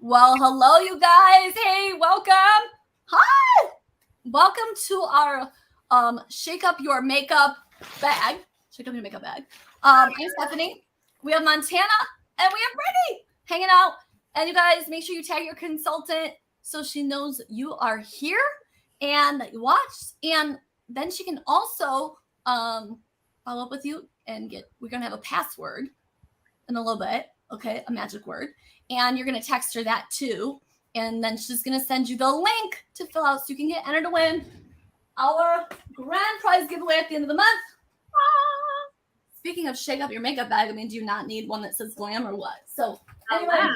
Well, hello, you guys. Hey, welcome. Hi. Welcome to our Shake Up Your Makeup bag. Shake Up Your Makeup bag. I'm Stephanie. We have Montana and we have Brittany hanging out. And you guys, make sure you tag your consultant so she knows you are here and that you watched. And then she can also follow up with you and we're going to have a password in a little bit. Okay, a magic word. And you're going to text her that too. And then she's going to send you the link to fill out so you can get entered to win our grand prize giveaway at the end of the month. Speaking of shake up your makeup bag, I mean, do you not need one that says glam or what? So, anyway,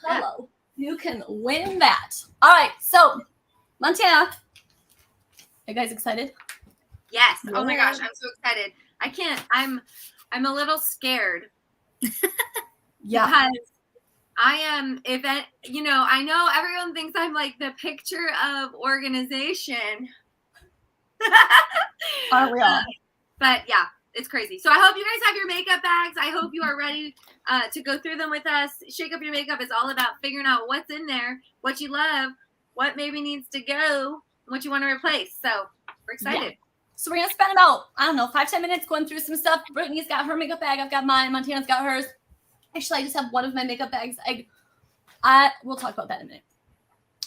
hello. You can win that. All right, so Montana, are you guys excited? Yes. Oh my gosh, I'm so excited. I can't. I'm a little scared. Yeah. Because I am, I know everyone thinks I'm like the picture of organization. Aren't we all? But yeah, it's crazy. So I hope you guys have your makeup bags. I hope you are ready to go through them with us. Shake Up Your Makeup is all about figuring out what's in there, what you love, what maybe needs to go, and what you want to replace. So we're excited. Yeah. So we're going to spend about, 5-10 minutes going through some stuff. Brittany's got her makeup bag. I've got mine. Montana's got hers. Actually, I just have one of my makeup bags. We'll talk about that in a minute.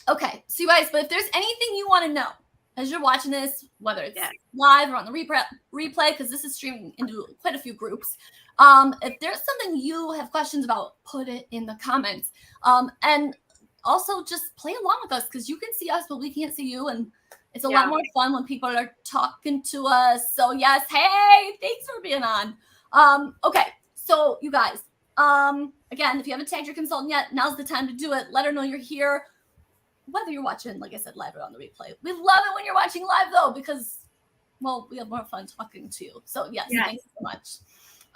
Okay, so you guys, but if there's anything you want to know as you're watching this, whether it's live or on the replay, because this is streaming into quite a few groups, if there's something you have questions about, put it in the comments. And also just play along with us because you can see us, but we can't see you. And it's a lot more fun when people are talking to us. So yes, hey, thanks for being on. Okay, so you guys, again, if you haven't tagged your consultant yet, now's the time to do it. Let her know you're here. Whether you're watching, like I said, live or on the replay. We love it when you're watching live though, because we have more fun talking to you. So yes. Thanks so much.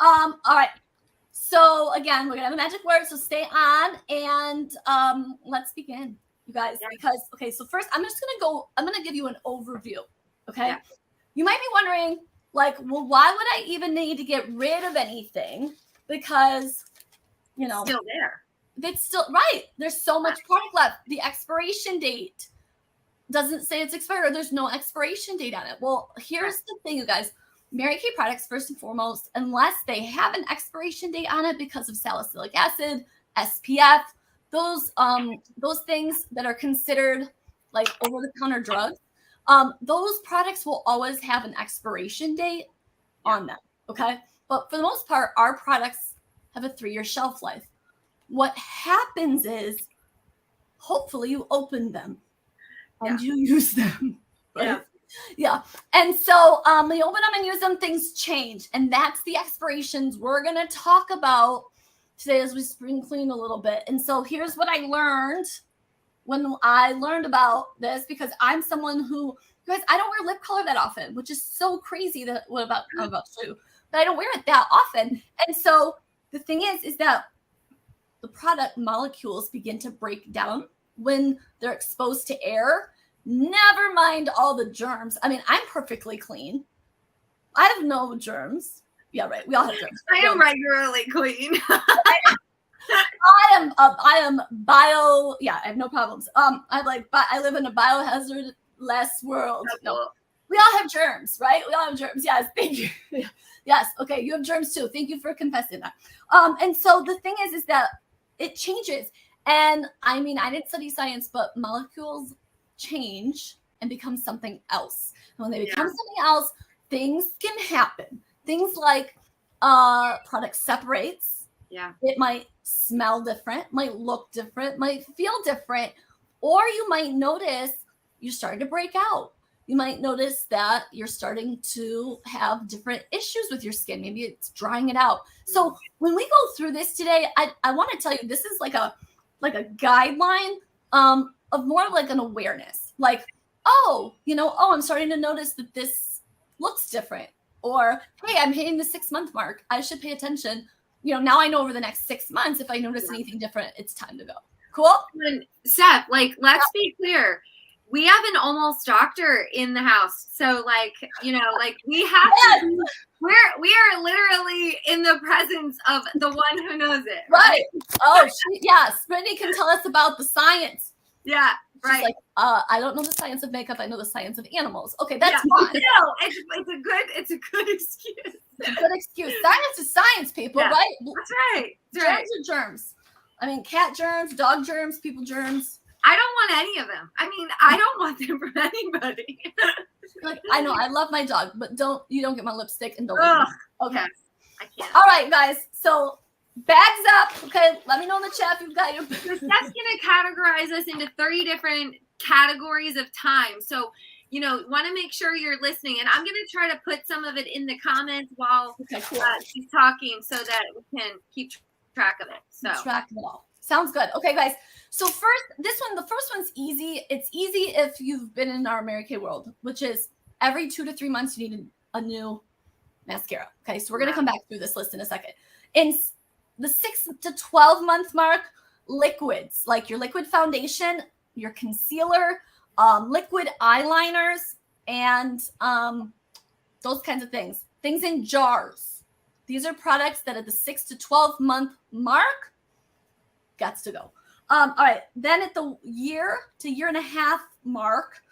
All right. So again, we're gonna have a magic word, so stay on and let's begin, you guys. Because so first I'm gonna give you an overview. Okay. Yeah. You might be wondering, like, well, why would I even need to get rid of anything? Because still there. It's still right. There's so much product left. The expiration date doesn't say it's expired. There's no expiration date on it. Well, here's the thing, you guys. Mary Kay products, first and foremost, unless they have an expiration date on it because of salicylic acid, SPF, those things that are considered like over-the-counter drugs, those products will always have an expiration date on them. Okay, but for the most part, our products have a 3-year shelf life. What happens is, hopefully, you open them and you use them. Right? Yeah. And so when you open them and use them, things change. And that's the expirations we're going to talk about today as we spring clean a little bit. And so here's what I learned when I learned about this, because I'm someone who, guys, I don't wear lip color that often, which is so crazy that I'm about to, but I don't wear it that often. And so the thing is that the product molecules begin to break down when they're exposed to air. Never mind all the germs. I mean, I'm perfectly clean. I have no germs. Yeah, right. We all have germs. I am regularly clean. I am bio. Yeah, I have no problems. I live in a biohazard-less world. No, we all have germs, right? We all have germs. Yes, thank you. Yes, okay, you have germs too. Thank you for confessing that. And so the thing is that it changes. And I mean, I didn't study science, but molecules change and become something else. And when they become something else, things can happen. Things like product separates. Yeah. It might smell different, might look different, might feel different, or you might notice you're starting to break out. You might notice that you're starting to have different issues with your skin. Maybe it's drying it out. So when we go through this today, I want to tell you, this is like a guideline of more like an awareness. Like, I'm starting to notice that this looks different. Or, hey, I'm hitting the 6-month mark. I should pay attention. Now I know over the next 6 months, if I notice anything different, it's time to go. Cool? And Steph, let's be clear. we have an almost doctor in the house. So like, you know, like we have to, we are literally in the presence of the one who knows it. Right. Oh, yes. Brittany can tell us about the science. Yeah. She's right. like, I don't know the science of makeup. I know the science of animals. Okay, that's fine. No, it's a good excuse. It's a good excuse. Science is science, people, Yeah, right? That's right. That's Germs right. are germs. I mean, cat germs, dog germs, people germs. I don't want any of them. I mean, I don't want them from anybody. Like, I know, I love my dog, but you don't get my lipstick and don't. Ugh, Okay. yes, I can't. All right, guys. So bags up. Okay, let me know in the chat if you've got your. So that's going to categorize us into 30 different categories of time. So, you know, want to make sure you're listening. And I'm going to try to put some of it in the comments while she's talking so that we can keep track of it. So track of it all. Sounds good. Okay, guys. So first, the first one's easy. It's easy if you've been in our Mary Kay world, which is every 2 to 3 months you need a new mascara. Okay, so we're going to come back through this list in a second. In the 6 to 12 month mark, liquids, like your liquid foundation, your concealer, liquid eyeliners, and those kinds of things. Things in jars. These are products that at the 6 to 12 month mark, got to go. All right, then at the year to year and a half mark,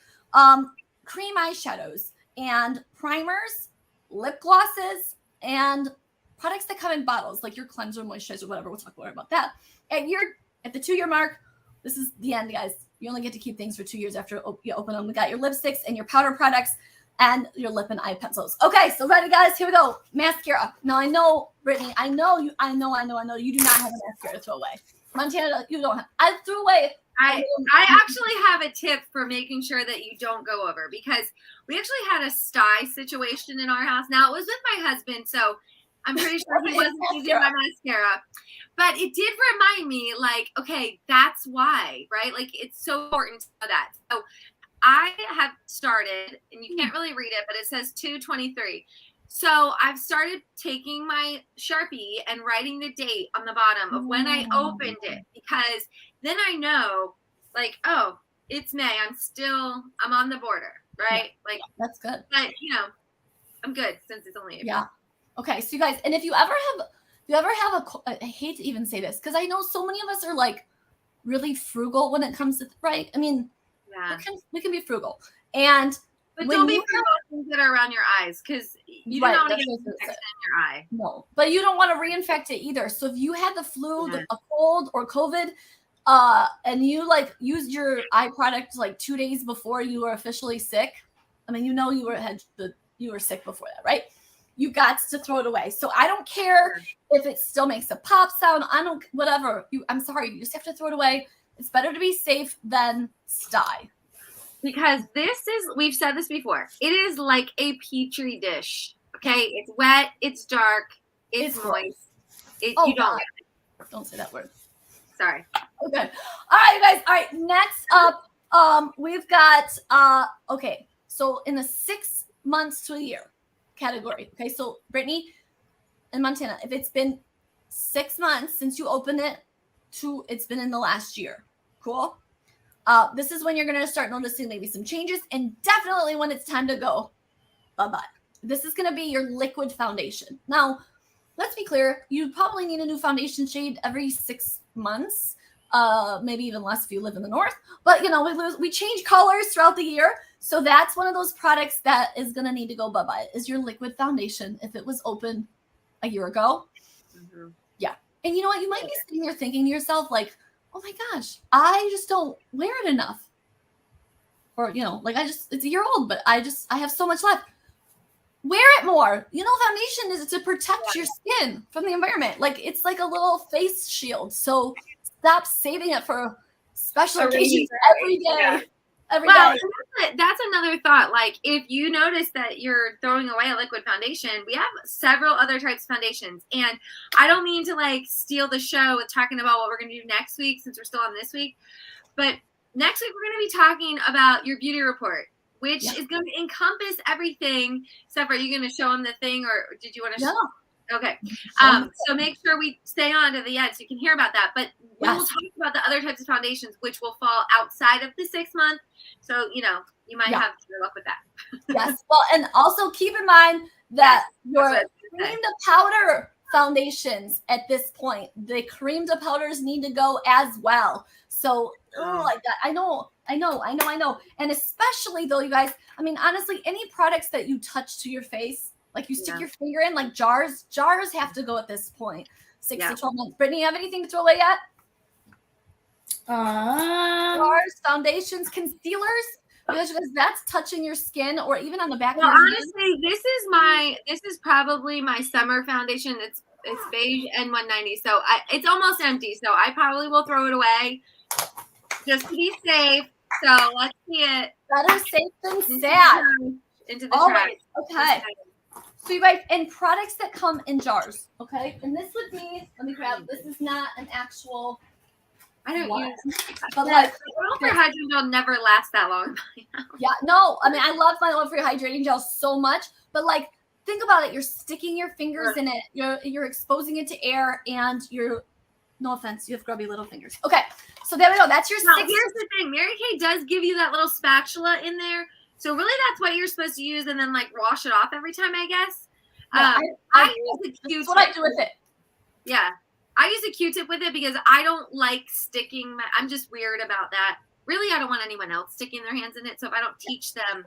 cream eyeshadows and primers, lip glosses, and products that come in bottles, like your cleanser, moisturizer, whatever. We'll talk more about that. At the 2 year mark, this is the end, guys. You only get to keep things for 2 years after you open them. We got your lipsticks and your powder products and your lip and eye pencils. Okay, so ready, guys? Here we go. Mascara. Now I know, Brittany, I know you do not have a mascara to throw away. Montana, you don't have. I threw away. I actually have a tip for making sure that you don't go over, because we actually had a sty situation in our house. Now it was with my husband, so I'm pretty sure he wasn't using my mascara. But it did remind me, like, okay, that's why, right? Like, it's so important to know that. So I have started, and you can't really read it, but it says 2/23. So I've started taking my Sharpie and writing the date on the bottom of when I opened it, because then I know, like, oh, it's May. I'm on the border, right? Yeah, like, that's good. But, you know, I'm good since it's only April. Yeah. Okay, so you guys, and if you ever have I hate to even say this, because I know so many of us are like really frugal when it comes to, right? I mean, we can be frugal. But don't be frugal things that are around your eyes, because you don't want to get infection in your eye. No, but you don't want to reinfect it either. So if you had the flu, a cold, or COVID, and you like used your eye product like 2 days before you were officially sick, I mean, you were sick before that, right? You got to throw it away. So I don't care if it still makes a pop sound. Whatever. I'm sorry. You just have to throw it away. It's better to be safe than sty. Because we've said this before, it is like a petri dish. Okay, it's wet, it's dark, it's moist. You don't say that word. Sorry. Okay. All right, you guys. All right. Next up, we've got okay. So in the 6 months to a year category. Okay. So Brittany and Montana, if it's been 6 months since you opened it, it's been in the last year. Cool. This is when you're going to start noticing maybe some changes, and definitely when it's time to go bye-bye. This is going to be your liquid foundation. Now, let's be clear. You probably need a new foundation shade every 6 months, maybe even less if you live in the north. But, you know, we change colors throughout the year. So that's one of those products that is going to need to go bye-bye, is your liquid foundation if it was open a year ago. Mm-hmm. Yeah. And you know what? You might be sitting there thinking to yourself, like, oh my gosh, I just don't wear it enough. Or, you know, like it's a year old, but I have so much left. Wear it more. You know, foundation is to protect your skin from the environment. Like, it's like a little face shield. So stop saving it for special occasions every day. Yeah. Every day. That's another thought. Like, if you notice that you're throwing away a liquid foundation, we have several other types of foundations. And I don't mean to like steal the show with talking about what we're going to do next week, since we're still on this week. But next week, we're going to be talking about your beauty report, which is going to encompass everything. Steph, are you going to show them the thing, or did you want to? Okay. So So make sure we stay on to the end so you can hear about that. But we will yes. talk about the other types of foundations which will fall outside of the 6 month. So, you might Yeah. have your luck with that. Yes. Well, and also keep in mind that your That's what I was cream to powder foundations at this point, the cream to powders need to go as well. So, oh my God, I know. And especially though, you guys, I mean, honestly, any products that you touch to your face, like you stick your finger in, like jars have to go at this point. 6 to 12 months. Brittany, you have anything to throw away yet? Jars, foundations, concealers. Because that's touching your skin or even on the back of your honestly, this is probably my summer foundation. It's beige N190, so it's almost empty. So I probably will throw it away just to be safe. So let's see it. Better safe than sad. Into the trash. Okay. So you guys, and products that come in jars, okay? And this would be, let me grab, this is not an actual. I don't use, but like oil-free hydrating gel never lasts that long. Yeah, no, I mean, I love my oil-free hydrating gel so much, but like, think about it. You're sticking your fingers in it. You're exposing it to air, and no offense, you have grubby little fingers. Okay, so there we go. That's your now, here's the thing. Mary Kay does give you that little spatula in there. So really that's what you're supposed to use and then like wash it off every time, I guess. Yeah, I use a Q-tip. That's what I do with it. Yeah. I use a Q-tip with it because I don't like sticking. I'm just weird about that. Really, I don't want anyone else sticking their hands in it. So if I don't teach them,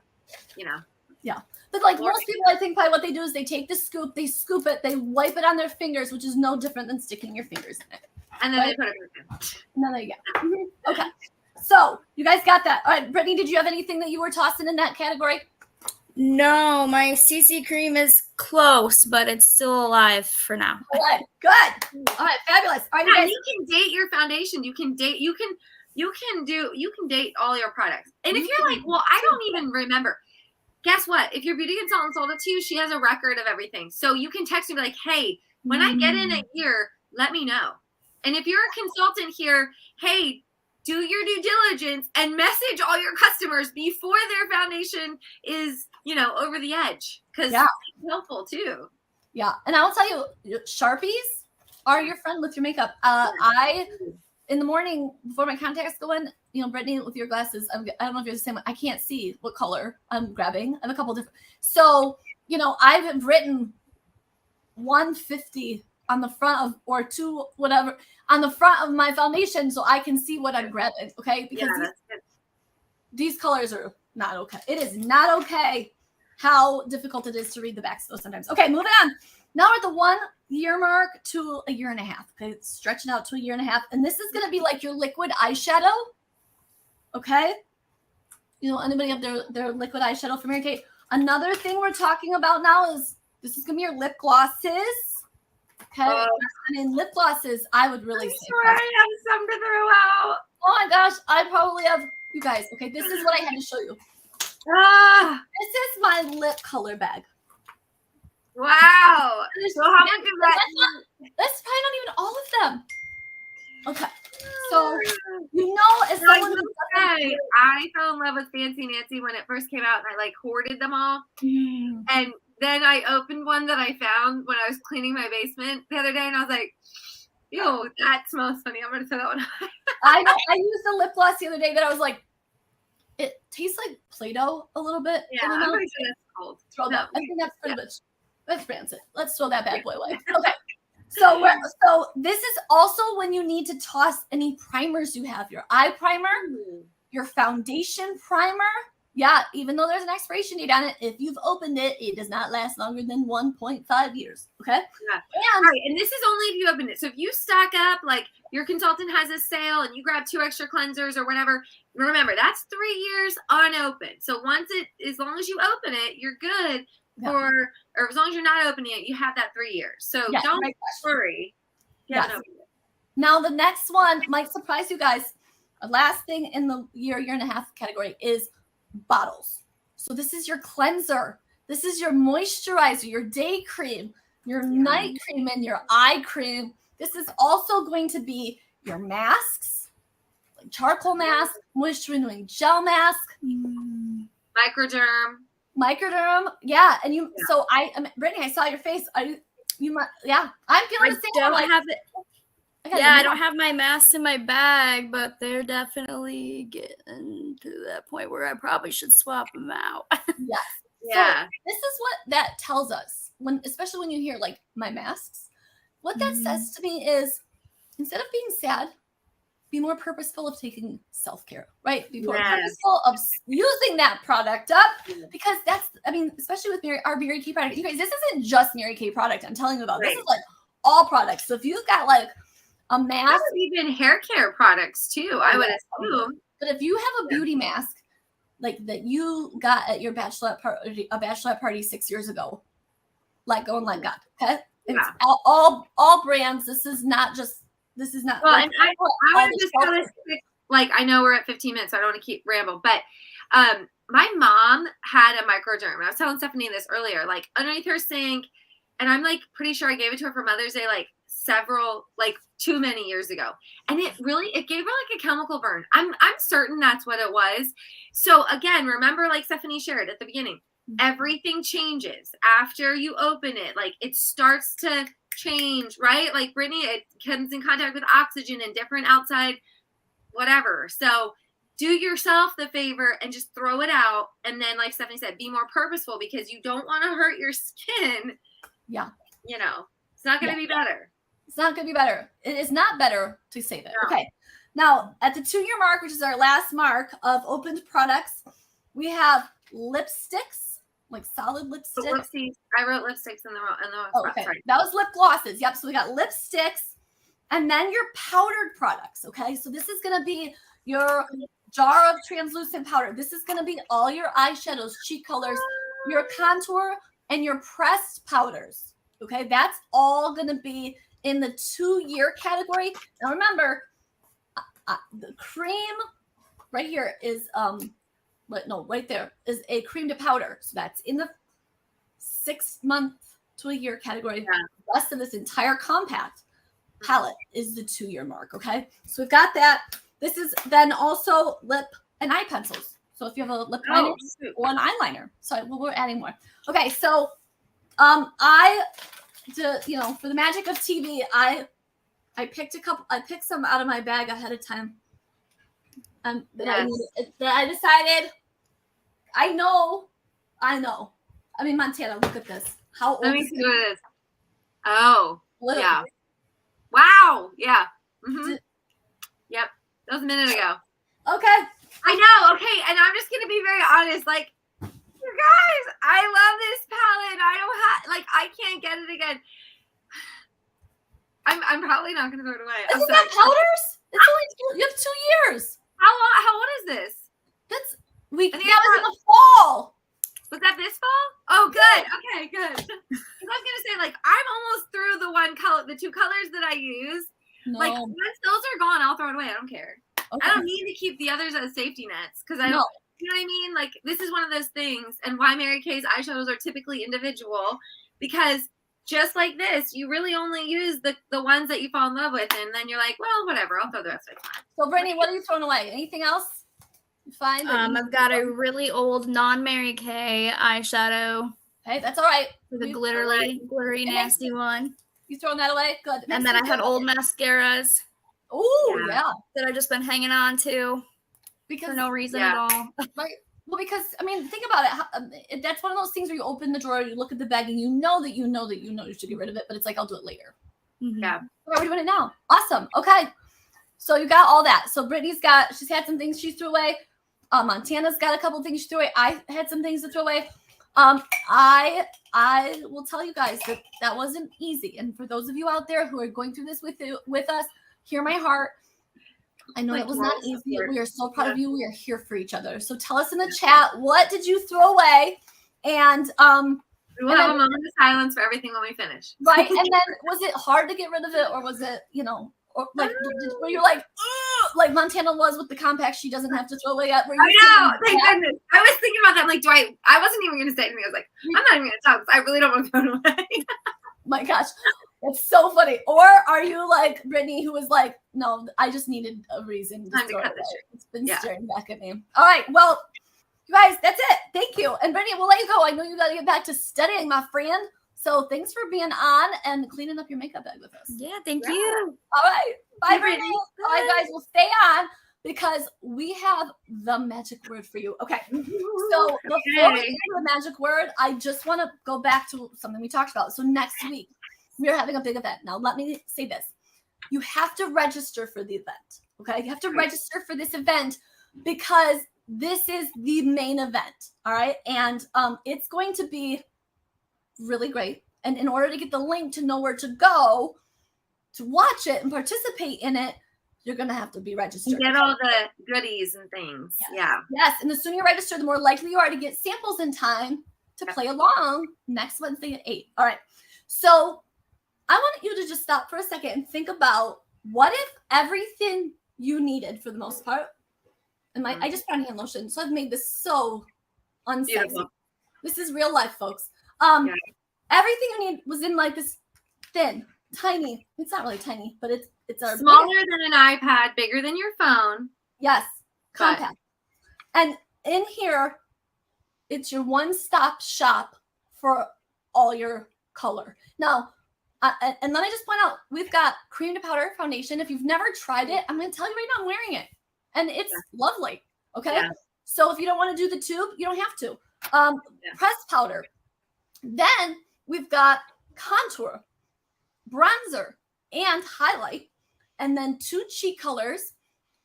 Yeah. But like most people, I think probably what they do is they take the scoop, they scoop it, they wipe it on their fingers, which is no different than sticking your fingers in it. And then they put it in. And then there you go. Okay. So you guys got that. All right, Brittany, did you have anything that you were tossing in that category? No, my CC cream is close, but it's still alive for now. All right, good. All right, fabulous. All right, you can date your foundation. You can date all your products. And if you're like, well, I don't even remember. Guess what? If your beauty consultant sold it to you, she has a record of everything. So you can text me like, hey, when I get in a year, let me know. And if you're a consultant here, hey, do your due diligence and message all your customers before their foundation is, over the edge. Because it's helpful too. Yeah. And I'll tell you, Sharpies are your friend with your makeup. In the morning before my contacts go in, Brittany, with your glasses, I don't know if you're the same one. I can't see what color I'm grabbing. I have a couple different. So, I've written 150 on the front of, or 2, whatever, on the front of my foundation so I can see what I'm grabbing. Okay. Because these colors are not okay. It is not okay how difficult it is to read the backs though sometimes. Okay. Moving on. Now we're at the 1 year mark to a year and a half. Okay. It's stretching out to a year and a half. And this is going to be like your liquid eyeshadow. Okay. Anybody have their liquid eyeshadow from Mary Kay? Another thing we're talking about now is this is going to be your lip glosses. Okay. I mean, lip glosses, I would really say. I have some to throw out. Oh my gosh. I probably have, you guys. Okay. This is what I had to show you. This is my lip color bag. Wow. So how much is that? That's probably not even all of them. Okay. So, as someone who I fell in love with Fancy Nancy when it first came out, and I hoarded them all. And then I opened one that I found when I was cleaning my basement the other day, and I was like, "Ew, that smells funny. I'm gonna throw that one." I know. I used a lip gloss the other day that I was like, it tastes like Play-Doh a little bit. Yeah, I'm pretty sure that's cold. Throw that. I think that's pretty much. Let's rancid. Let's throw that bad boy away. Okay. So this is also when you need to toss any primers you have. Your eye primer, your foundation primer. Yeah, even though there's an expiration date on it, if you've opened it, it does not last longer than 1.5 years. Okay? Yeah. And this is only if you open it. So if you stock up, like your consultant has a sale and you grab 2 extra cleansers or whatever, remember, that's 3 years unopened. So as long as you open it, you're good. Yeah. Or as long as you're not opening it, you have that 3 years. So don't worry. Yes. Now the next one might surprise you guys. The last thing in the year and a half category is bottles. So this is your cleanser. This is your moisturizer, your day cream, your night cream, and your eye cream. This is also going to be your masks, like charcoal mask, moisture renewing gel mask, Microderm. Yeah, and so Brittany, I saw your face. You might, yeah. I'm feeling the same. don't like, have it. gotta Yeah, I get don't have my masks in my bag, but they're definitely getting to that point where I probably should swap them out. Yes. Yeah. So this is what that tells us when, especially when you hear like my masks. What that says to me is, instead of being sad, be more purposeful of taking self-care, right? Be more purposeful of using that product up, because that's, I mean, especially with our Mary Kay product. You guys, this isn't just Mary Kay product I'm telling you about. This is like all products. So if you've got like a mask, even hair care products too, I would assume. but if you have a beauty mask like that you got at your bachelorette party 6 years ago, let go and let God. Okay, it's all brands. This is not. Well, like, and I want to just kind of like, I know we're at 15 minutes, so I don't want to keep ramble, but my mom had a microderm. I was telling Stephanie this earlier, like underneath her sink, and I'm like pretty sure I gave it to her for Mother's Day, like too many years ago, and it gave her like a chemical burn. I'm certain that's what it was. So again, remember, like Stephanie shared at the beginning, everything changes after you open it. Like it starts to change, right? Like Brittany, it comes in contact with oxygen and different outside whatever. So do yourself the favor and just throw it out. And then, like Stephanie said, be more purposeful, because you don't want to hurt your skin. Yeah. You know, it's not going to be better. It's not going to be better. It is not better to save it. No. Okay. Now, at the 2-year mark, which is our last mark of opened products, we have lipsticks, like solid So lipsticks. whoopsies. I wrote lipsticks in the Okay. sorry. That was lip glosses. Yep. So we got lipsticks and then your powdered products. Okay. So this is going to be your jar of translucent powder. This is going to be all your eyeshadows, cheek colors, your contour, and your pressed powders. Okay. That's all going to be in the 2-year category. Now remember, the cream right here is right there is a cream to powder. So that's in the 6 month to a year category. Yeah. The rest of this entire compact palette is the 2-year mark. Okay. So we've got that. This is then also lip and eye pencils. So if you have a lip liner or an eyeliner. So we're adding more. Okay. So for the magic of TV, I picked some out of my bag ahead of time. That I decided, I know. I mean, Montana, look at this. How old Let me is see what it is. Oh, Little. yeah. Wow. Yeah. Mm-hmm. Yep. That was a minute ago. Okay. I know. Okay. And I'm just going to be very honest. Like, you guys, I love this palette. I can't get it again. I'm probably not going to throw it away. Isn't that powders? It's only you have 2 years. How old is this? That I was think in the fall. Was that this fall? Oh, good. Okay, good. Because I was gonna say, like, I'm almost through the 2 colors that I use. No. Like, once those are gone, I'll throw it away. I don't care. Okay. I don't need to keep the others as safety nets, because I don't. No. You know what I mean? Like, this is one of those things, and why Mary Kay's eyeshadows are typically individual, because just like this, you really only use the ones that you fall in love with, and then you're like, well, whatever, I'll throw the rest of it. So, Brittany, what are you throwing away? Anything else? Fine. I've got a really old non-Mary Kay eyeshadow. Hey, that's all right. The glittery, nasty one. You throwing that away? Good. And then I had old mascaras Oh, yeah. that I've just been hanging on to Because for no reason at all. right. Well, because I mean, think about it. That's one of those things where you open the drawer, you look at the bag, and you know you should get rid of it, but it's like, I'll do it later. Mm-hmm. Yeah. We're doing it now. Awesome. Okay. So you got all that. So Brittany's she's had some things she threw away. Montana's got a couple things she threw away. I had some things to throw away. I will tell you guys that wasn't easy. And for those of you out there who are going through this with us, hear my heart. I know that was not easy. We are so proud of you. We are here for each other. So tell us in the chat, what did you throw away? And we will have a moment of silence for everything when we finish. Right. And then was it hard to get rid of it, or was it, or like were you like, like Montana was with the compact she doesn't have to throw away yet? I know. Thank goodness. I was thinking about that. I'm like, I wasn't even going to say anything. I was like, I'm not even going to talk because I really don't want to throw it away. My gosh. It's so funny. Or are you like Brittany, who was like, no, I just needed a reason to Time to throw cut it this away. shit. It's been Yeah. staring back at me. All right. Well, you guys, that's it. Thank you. And Brittany, we'll let you go. I know you got to get back to studying, my friend. So thanks for being on and cleaning up your makeup bag with us. Yeah, thank Yeah. you. All right. Bye, Bye, Brittany. Brittany. All right, guys, we'll stay on because we have the magic word for you. Okay. So before we Okay. get to the magic word, I just want to go back to something we talked about. So next week, we are having a big event. Now, let me say this. You have to register for the event. Okay. You have to register for this event because this is the main event. All right. And it's going to be really great. And in order to get the link to know where to go to watch it and participate in it, you're going to have to be registered. Get all the goodies and things. Yes. Yeah. Yes. And the sooner you register, the more likely you are to get samples in time to play along next Wednesday at 8. All right. So I want you to just stop for a second and think about what if everything you needed for the most part, and I just put on hand lotion, so I've made this so unsexy. Beautiful. This is real life, folks. Yeah. Everything you need was in like this thin, tiny. It's not really tiny, but it's our Smaller than an iPad, bigger than your phone. yes, But- compact. And in here, it's your one-stop shop for all your color. Now, and let me just point out, we've got cream to powder foundation. If you've never tried it, I'm going to tell you right now, I'm wearing it, and it's lovely. Okay, Yeah. so if you don't want to do the tube, you don't have to. Pressed powder. Then we've got contour, bronzer, and highlight, and then 2 cheek colors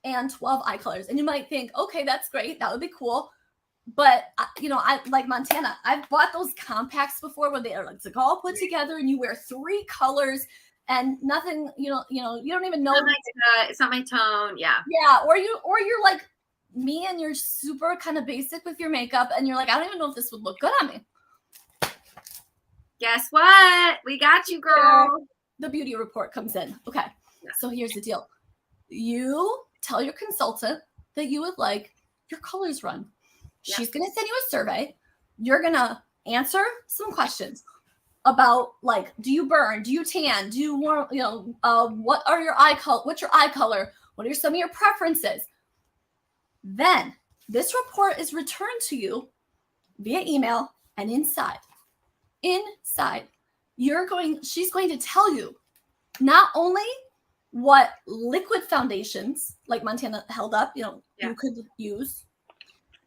and 12 eye colors. And you might think, okay, that's great. That would be cool. But I like Montana. I've bought those compacts before where they are like all put together, and you wear 3 colors and nothing. You don't even know. It's not my tone. Yeah. Yeah, or you're like me, and you're super kind of basic with your makeup, and you're like, I don't even know if this would look good on me. Guess what? We got you, girl. The beauty report comes in. Okay. Yeah. So here's the deal. You tell your consultant that you would like your colors run. Yeah. She's going to send you a survey. You're going to answer some questions about like, do you burn? Do you tan? Do you want, what are your eye color? What's your eye color? What are some of your preferences? Then this report is returned to you via email, and inside, she's going to tell you not only what liquid foundations like Montana held up, you could use,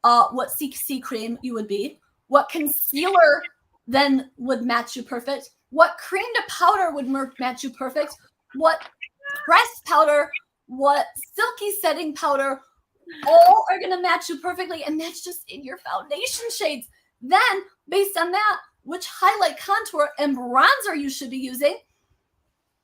what CC cream you would be, what concealer then would match you perfect, what cream to powder would match you perfect, what pressed powder, what silky setting powder, all are going to match you perfectly. And that's just in your foundation shades. Then based on that, which highlight, contour, and bronzer you should be using,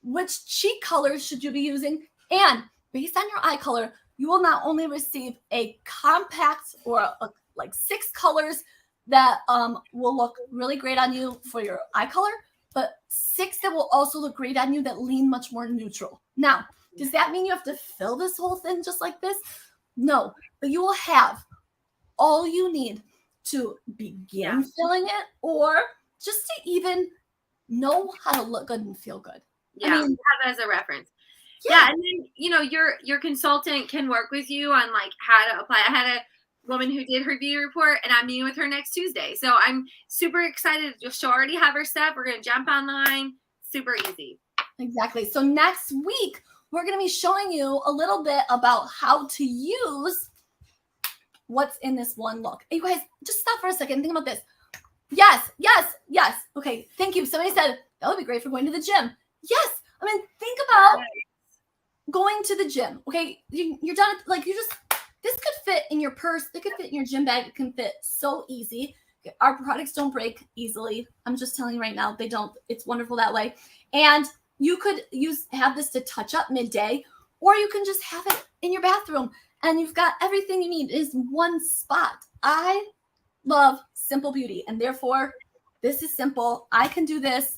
which cheek colors should you be using, and based on your eye color, you will not only receive a compact or like 6 colors that will look really great on you for your eye color, but 6 that will also look great on you that lean much more neutral. Now, does that mean you have to fill this whole thing just like this? No, but you will have all you need to begin filling it, or just to even know how to look good and feel good. Yeah, I mean, have it as a reference. Yeah, and then your consultant can work with you on like how to apply. I had a woman who did her beauty report, and I'm meeting with her next Tuesday. So I'm super excited. She'll already have her stuff. We're gonna jump online. Super easy. Exactly. So next week we're gonna be showing you a little bit about how to use what's in this one look. Hey, you guys, just stop for a second and think about this. Yes. Okay, thank you. Somebody said that would be great for going to the gym. Yes. I mean, think about going to the gym. Okay, you're done. Like this could fit in your purse. It could fit in your gym bag. It can fit so easy. Our products don't break easily. I'm just telling you right now, they don't. It's wonderful that way. And you could have this to touch up midday, or you can just have it in your bathroom, and you've got everything you need is one spot. I love simple beauty, and therefore this is simple. I can do this.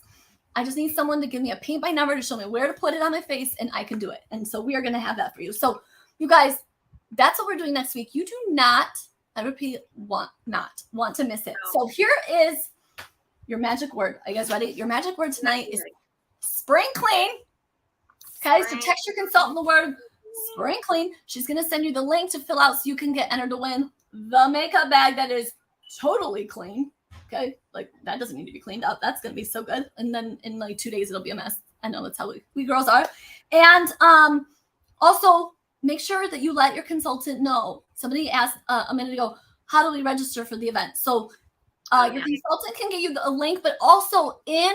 I just need someone to give me a paint by number to show me where to put it on my face, and I can do it. And so we are going to have that for you. So you guys, that's what we're doing next week. You do not, I repeat, want to miss it. So here is your magic word. Are you guys ready? Your magic word tonight is spring clean. Okay, so text your consultant the word spring clean. She's going to send you the link to fill out so you can get entered to win the makeup bag that is totally clean. Okay, like that doesn't need to be cleaned up. That's gonna be so good. And then in like 2 days, it'll be a mess. I know that's how we girls are. And also make sure that you let your consultant know. Somebody asked a minute ago, how do we register for the event? So your consultant can get you a link, but also in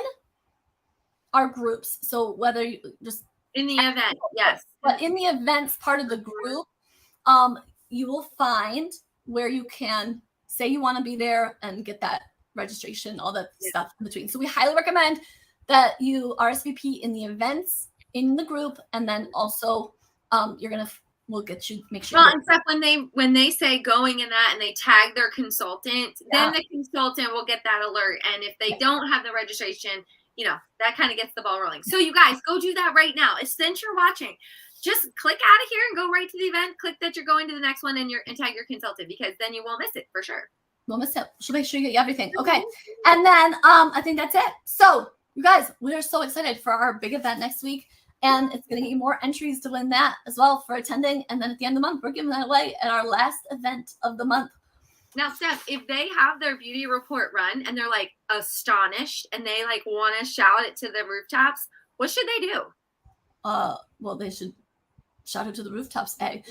our groups. So whether you just in the event, yes. But in the events part of the group, you will find where you can say you want to be there and get that registration, all that stuff in between. So we highly recommend that you RSVP in the events in the group, and then also we'll get you, make sure. Well, except when they say going in that and they tag their consultant, then the consultant will get that alert. And if they don't have the registration, that kind of gets the ball rolling. So you guys go do that right now. Since you're watching, just click out of here and go right to the event. Click that you're going to the next one and tag your consultant, because then you won't miss it for sure. Won't miss it. She'll make sure you get everything. Okay. And then I think that's it. So you guys, we are so excited for our big event next week. And it's going to get you more entries to win that as well for attending. And then at the end of the month, we're giving that away at our last event of the month. Now, Steph, if they have their beauty report run and they're like astonished and they like want to shout it to the rooftops, what should they do? Well, they should shout it to the rooftops. Yes.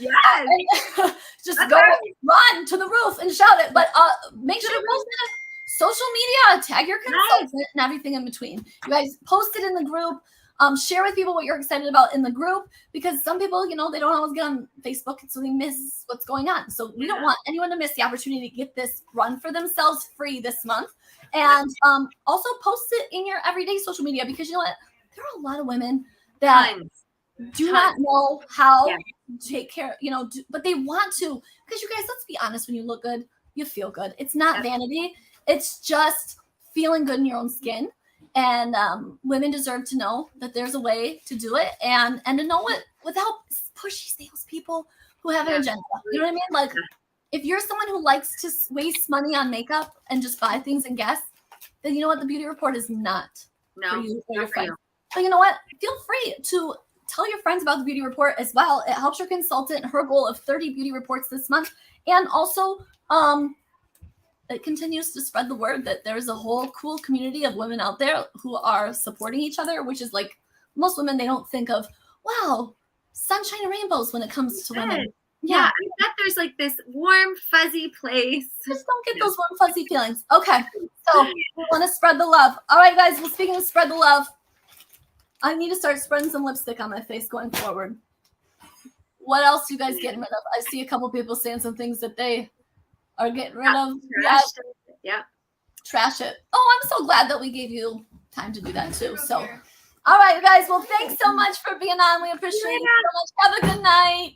Just go run to the roof and shout it. But make sure to post it on social media, tag your consultant and everything in between. You guys post it in the group. Share with people what you're excited about in the group, because some people, they don't always get on Facebook, and so they miss what's going on. So we don't want anyone to miss the opportunity to get this run for themselves free this month. And also post it in your everyday social media, because you know what? There are a lot of women that do not know how to take care, but they want to, because you guys, let's be honest, when you look good, you feel good. It's not vanity. It's just feeling good in your own skin. And women deserve to know that there's a way to do it, and to know it without pushy salespeople who have an agenda. You know what I mean? Like, if you're someone who likes to waste money on makeup and just buy things and guess, then you know what? The beauty report is not for you or your friends. But you know what? Feel free to tell your friends about the beauty report as well. It helps your consultant, her goal of 30 beauty reports this month. And also, it continues to spread the word that there's a whole cool community of women out there who are supporting each other, which is like, most women, they don't think of, wow, sunshine and rainbows when it comes to women. Yeah, I bet there's like this warm, fuzzy place. Just don't get those warm, fuzzy feelings. Okay, so we want to spread the love. All right, guys, well, speaking of spread the love, I need to start spreading some lipstick on my face going forward. What else you guys getting rid of? I see a couple people saying some things that they are getting rid of. Trash it. Oh, I'm so glad that we gave you time to do that too. So, all right, guys. Well, thanks so much for being on. We appreciate it so much. Have a good night.